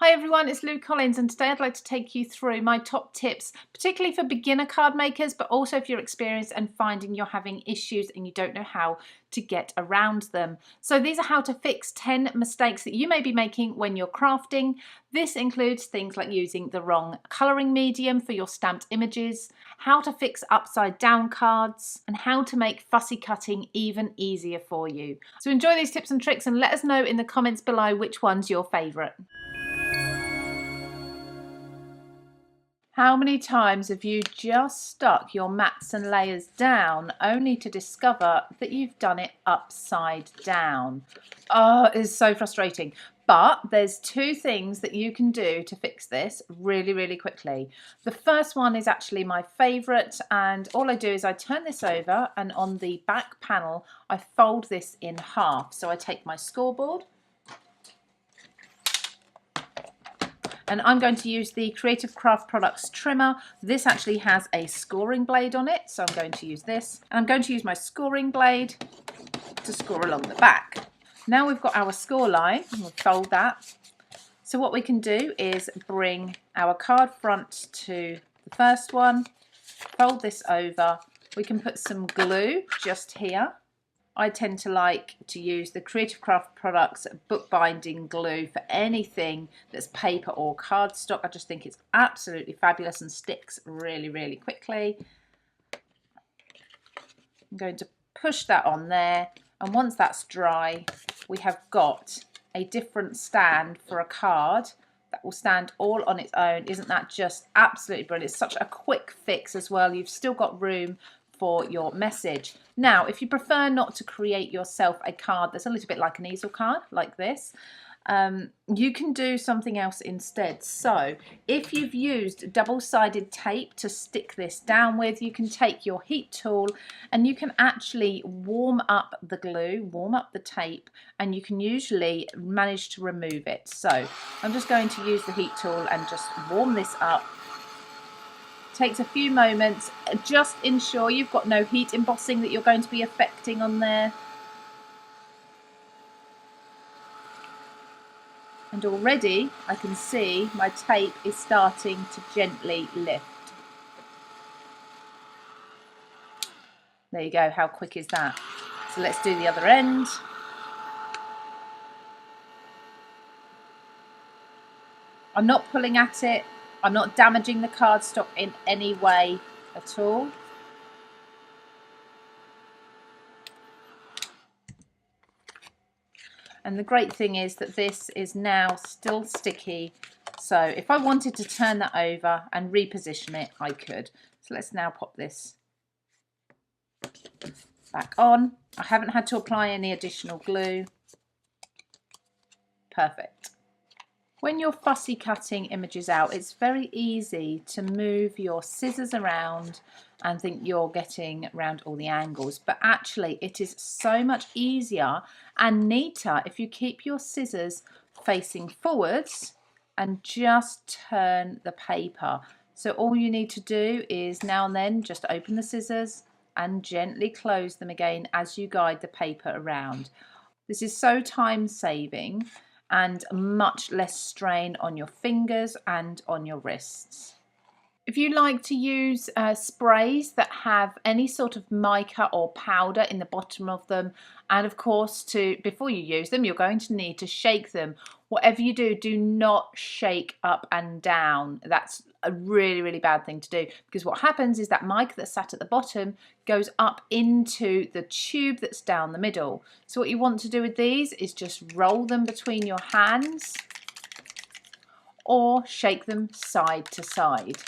Hi everyone, it's Lou Collins and today I'd like to take you through my top tips, particularly for beginner card makers, but also if you're experienced and finding you're having issues and you don't know how to get around them. So these are how to fix 10 mistakes that you may be making when you're crafting. This includes things like using the wrong colouring medium for your stamped images, how to fix upside down cards, and how to make fussy cutting even easier for you. So enjoy these tips and tricks and let us know in the comments below which one's your favourite. How many times have you just stuck your mats and layers down only to discover that you've done it upside down? Oh, it's so frustrating. But there's two things that you can do to fix this really quickly. The first one is actually my favourite, and all I do is I turn this over and on the back panel I fold this in half. So I take my scoreboard and I'm going to use the Creative Craft Products trimmer. This actually has a scoring blade on it, so I'm going to use this. And I'm going to use my scoring blade to score along the back. Now we've got our score line, and we'll fold that. So what we can do is bring our card front to the first one, fold this over. We can put some glue just here. I tend to like to use the Creative Craft Products bookbinding glue for anything that's paper or cardstock. I just think it's absolutely fabulous and sticks really quickly. I'm going to push that on there, and once that's dry, we have got a different stand for a card that will stand all on its own. Isn't that just absolutely brilliant? It's such a quick fix as well. You've still got room for your message. Now, if you prefer not to create yourself a card that's a little bit like an easel card, like this, you can do something else instead. So if you've used double-sided tape to stick this down with, you can take your heat tool and you can actually warm up the glue, warm up the tape, and you can usually manage to remove it. So I'm just going to use the heat tool and just warm this up. Takes a few moments. Just ensure you've got no heat embossing that you're going to be affecting on there. And already I can see my tape is starting to gently lift. There you go, how quick is that? So let's do the other end. I'm not pulling at it. I'm not damaging the cardstock in any way at all. And the great thing is that this is now still sticky. So if I wanted to turn that over and reposition it, I could. So let's now pop this back on. I haven't had to apply any additional glue. Perfect. When you're fussy cutting images out, it's very easy to move your scissors around and think you're getting around all the angles, but actually it is so much easier and neater if you keep your scissors facing forwards and just turn the paper. So all you need to do is now and then just open the scissors and gently close them again as you guide the paper around. This is so time saving and much less strain on your fingers and on your wrists. If you like to use sprays that have any sort of mica or powder in the bottom of them, and of course before you use them you're going to need to shake them. Whatever you do, do not shake up and down. That's a really bad thing to do, because what happens is that mica that's sat at the bottom goes up into the tube that's down the middle. So what you want to do with these is just roll them between your hands or shake them side to side.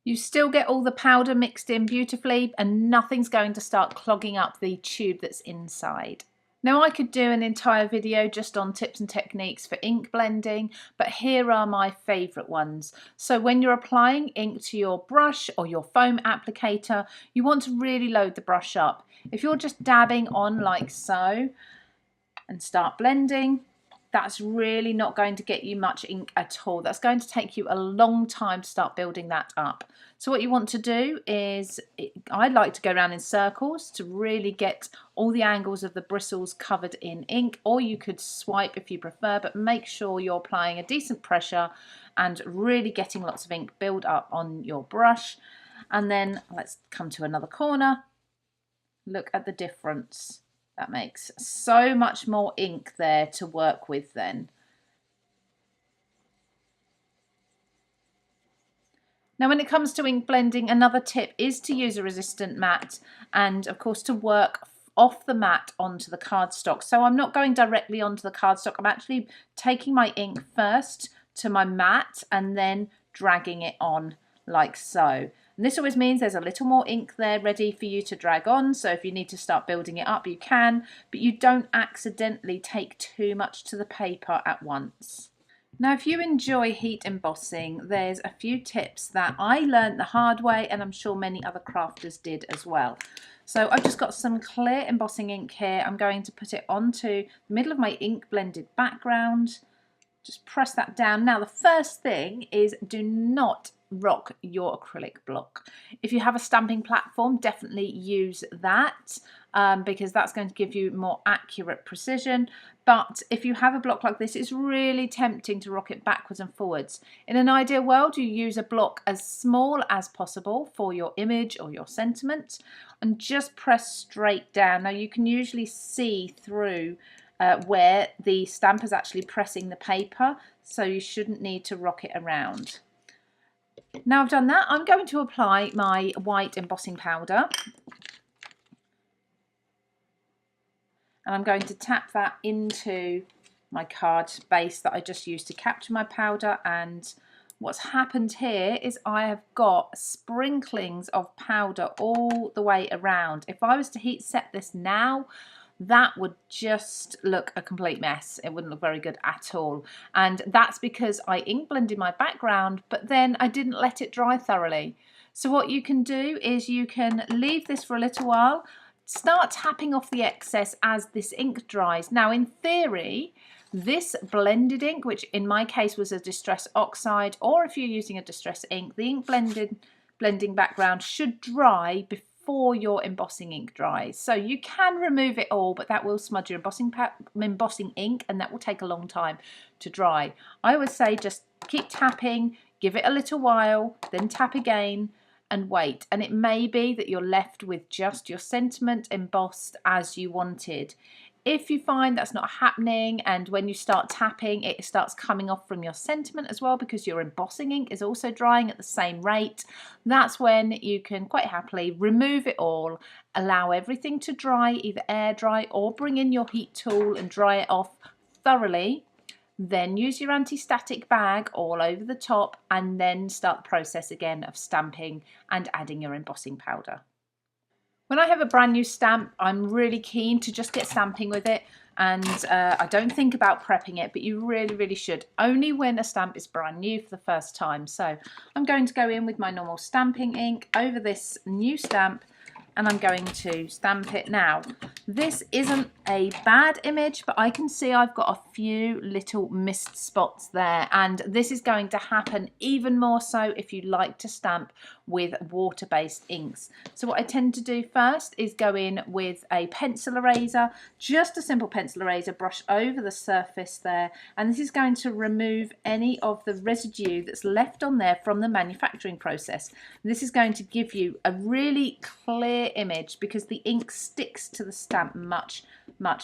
You still get all the powder mixed in beautifully and nothing's going to start clogging up the tube that's inside. Now I could do an entire video just on tips and techniques for ink blending, but here are my favourite ones. So when you're applying ink to your brush or your foam applicator, you want to really load the brush up. If you're just dabbing on like so and start blending, that's really not going to get you much ink at all. That's going to take you a long time to start building that up. So what you want to do is, I like to go around in circles to really get all the angles of the bristles covered in ink, or you could swipe if you prefer, but make sure you're applying a decent pressure and really getting lots of ink build up on your brush. And then let's come to another corner. Look at the difference. That makes so much more ink there to work with then. Now when it comes to ink blending, another tip is to use a resistant mat, and of course to work off the mat onto the cardstock. So I'm not going directly onto the cardstock, I'm actually taking my ink first to my mat and then dragging it on like so. And this always means there's a little more ink there ready for you to drag on, so if you need to start building it up you can, but you don't accidentally take too much to the paper at once. Now if you enjoy heat embossing, there's a few tips that I learned the hard way, and I'm sure many other crafters did as well. So I've just got some clear embossing ink here. I'm going to put it onto the middle of my ink blended background. Just press that down. Now the first thing is, do not rock your acrylic block. If you have a stamping platform, definitely use that because that's going to give you more accurate precision. But if you have a block like this, it's really tempting to rock it backwards and forwards. In an ideal world, you use a block as small as possible for your image or your sentiment and just press straight down. Now you can usually see through where the stamp is actually pressing the paper, so you shouldn't need to rock it around. Now I've done that, I'm going to apply my white embossing powder, and I'm going to tap that into my card base that I just used to capture my powder. And what's happened here is I have got sprinklings of powder all the way around. If I was to heat set this now, that would just look a complete mess. It wouldn't look very good at all. And that's because I ink blended my background, but then I didn't let it dry thoroughly. So what you can do is you can leave this for a little while, start tapping off the excess as this ink dries. Now in theory, this blended ink, which in my case was a Distress Oxide, or if you're using a Distress ink, the ink blending background should dry before your embossing ink dries. So you can remove it all, but that will smudge your embossing ink, and that will take a long time to dry. I would say just keep tapping, give it a little while, then tap again and wait. And it may be that you're left with just your sentiment embossed as you wanted. If you find that's not happening, and when you start tapping it starts coming off from your sentiment as well because your embossing ink is also drying at the same rate, that's when you can quite happily remove it all, allow everything to dry, either air dry or bring in your heat tool and dry it off thoroughly. Then use your anti-static bag all over the top, and then start the process again of stamping and adding your embossing powder. When I have a brand new stamp, I'm really keen to just get stamping with it, and I don't think about prepping it, but you really should, only when a stamp is brand new for the first time. So I'm going to go in with my normal stamping ink over this new stamp, and I'm going to stamp it. Now this isn't a bad image, but I can see I've got a few little missed spots there, and this is going to happen even more so if you like to stamp with water-based inks. So what I tend to do first is go in with a pencil eraser, just a simple pencil eraser, brush over the surface there, and this is going to remove any of the residue that's left on there from the manufacturing process. This is going to give you a really clear image because the ink sticks to the stamp much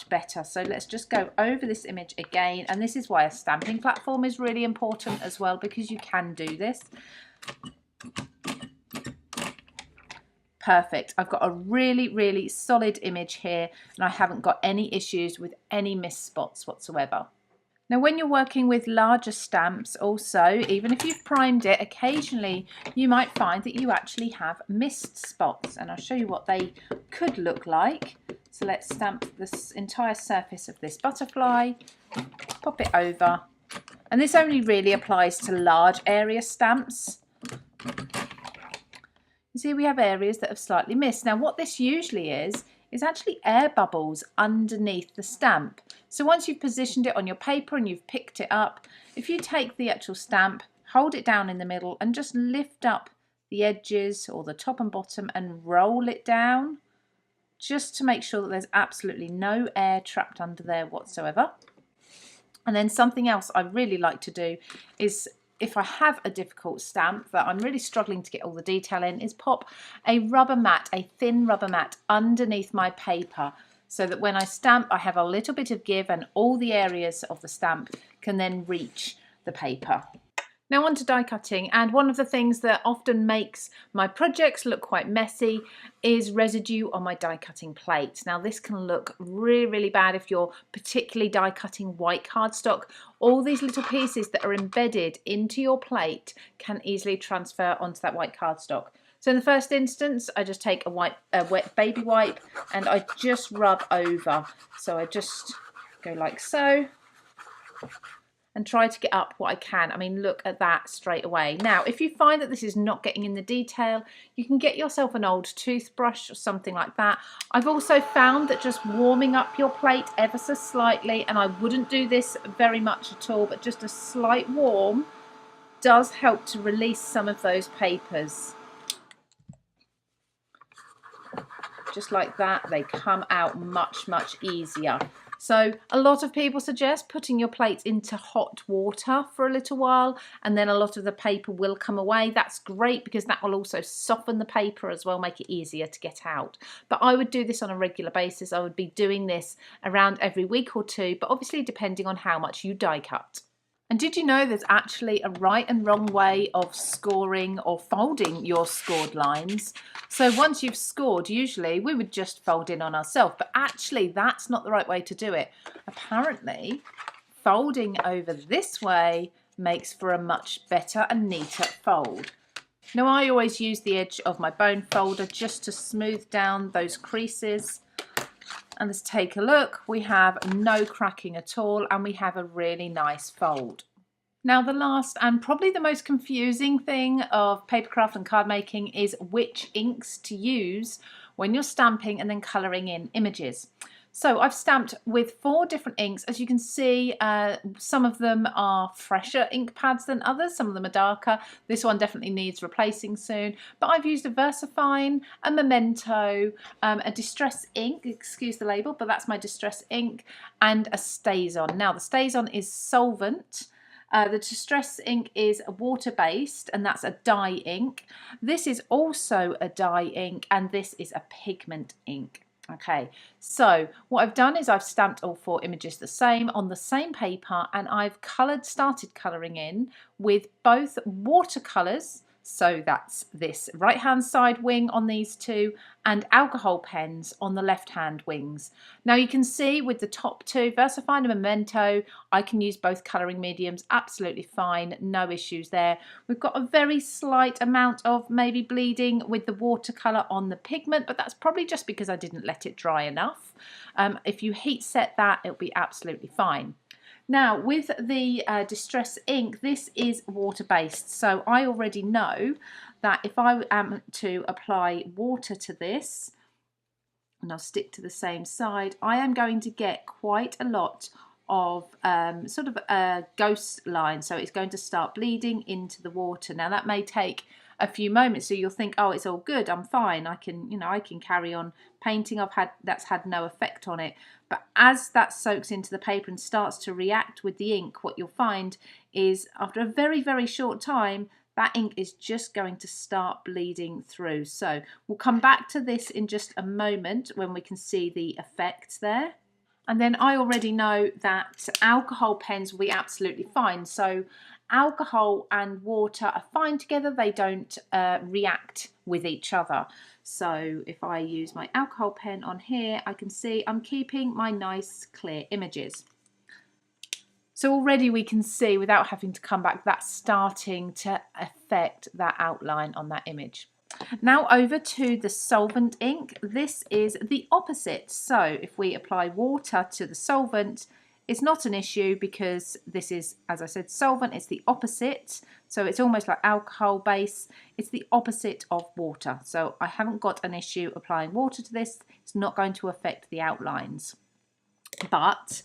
better. So let's just go over this image again, and this is why a stamping platform is really important as well, because you can do this. Perfect. I've got a really solid image here, and I haven't got any issues with any missed spots whatsoever. Now when you're working with larger stamps also, even if you've primed it, occasionally you might find that you actually have missed spots, and I'll show you what they could look like. So let's stamp this entire surface of this butterfly, pop it over, and this only really applies to large area stamps. You see we have areas that have slightly missed. Now what this usually is actually air bubbles underneath the stamp, So once you've positioned it on your paper and you've picked it up, if you take the actual stamp, hold it down in the middle and just lift up the edges or the top and bottom and roll it down, just to make sure that there's absolutely no air trapped under there whatsoever. And then something else I really like to do is, if I have a difficult stamp that I'm really struggling to get all the detail in, is pop a rubber mat, a thin rubber mat underneath my paper, so that when I stamp I have a little bit of give and all the areas of the stamp can then reach the paper. Now on to die cutting, and one of the things that often makes my projects look quite messy is residue on my die cutting plate. Now this can look really, really bad if you're particularly die cutting white cardstock. All these little pieces that are embedded into your plate can easily transfer onto that white cardstock. So in the first instance, I just take a wet baby wipe and I just rub over. So I just go like so and try to get up what I can. I mean, look at that straight away. Now, if you find that this is not getting in the detail, you can get yourself an old toothbrush or something like that. I've also found that just warming up your plate ever so slightly, and I wouldn't do this very much at all, but just a slight warm does help to release some of those papers. Just like that, they come out much, much easier. So a lot of people suggest putting your plate into hot water for a little while, and then a lot of the paper will come away. That's great because that will also soften the paper as well, make it easier to get out. But I would do this on a regular basis. I would be doing this around every week or two, but obviously depending on how much you die cut. And did you know there's actually a right and wrong way of scoring or folding your scored lines? So once you've scored, usually we would just fold in on ourselves, but actually that's not the right way to do it. Apparently, folding over this way makes for a much better and neater fold. Now I always use the edge of my bone folder just to smooth down those creases. And let's take a look. We have no cracking at all, and we have a really nice fold. Now the last and probably the most confusing thing of papercraft and card making is which inks to use when you're stamping and then colouring in images. So I've stamped with 4 different inks. As you can see, some of them are fresher ink pads than others, some of them are darker. This one definitely needs replacing soon, but I've used a VersaFine, a Memento, a Distress ink, excuse the label, but that's my Distress ink, and a StazOn. Now the StazOn is solvent. The Distress ink is water-based, and that's a dye ink. This is also a dye ink, and this is a pigment ink. Okay, so what I've done is I've stamped all 4 images the same on the same paper, and I've started colouring in with both watercolours. So that's this right hand side wing on these 2 and alcohol pens on the left hand wings. Now you can see with the top 2, VersaFine and Memento, I can use both colouring mediums absolutely fine, no issues there. We've got a very slight amount of maybe bleeding with the watercolour on the pigment, but that's probably just because I didn't let it dry enough. If you heat set that, it'll be absolutely fine. Now with the Distress ink, this is water-based, so I already know that if I am to apply water to this, and I'll stick to the same side, I am going to get quite a lot of sort of a ghost line, so it's going to start bleeding into the water. Now that may take a few moments, so you'll think, oh, it's all good, I'm fine, I can carry on painting. That's had no effect on it. But as that soaks into the paper and starts to react with the ink, what you'll find is after a very, very short time, that ink is just going to start bleeding through. So we'll come back to this in just a moment when we can see the effects there. And then I already know that alcohol pens will be absolutely fine. So alcohol and water are fine together, they don't react with each other. So if I use my alcohol pen on here, I can see I'm keeping my nice clear images. So already we can see, without having to come back, that's starting to affect that outline on that image. Now over to the solvent ink. This is the opposite. So if we apply water to the solvent, it's not an issue because this is, as I said, solvent. It's the opposite. So it's almost like alcohol base. It's the opposite of water. So I haven't got an issue applying water to this. It's not going to affect the outlines. But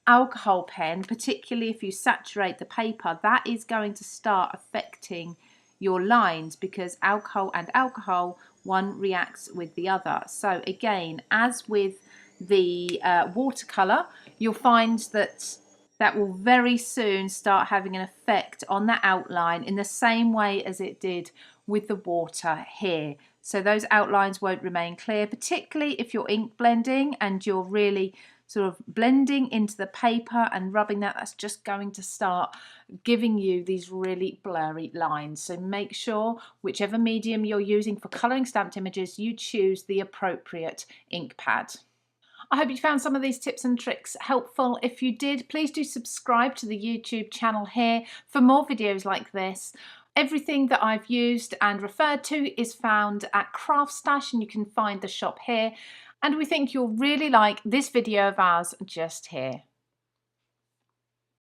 alcohol pen, particularly if you saturate the paper, that is going to start affecting your lines, because alcohol and alcohol, one reacts with the other. So again, as with the watercolor, you'll find that that will very soon start having an effect on that outline in the same way as it did with the water here. So those outlines won't remain clear, particularly if you're ink blending and you're really sort of blending into the paper and rubbing that. That's just going to start giving you these really blurry lines. So make sure whichever medium you're using for colouring stamped images, you choose the appropriate ink pad. I hope you found some of these tips and tricks helpful. If you did, please do subscribe to the YouTube channel here for more videos like this. Everything that I've used and referred to is found at Craft Stash, and you can find the shop here. And we think you'll really like this video of ours just here.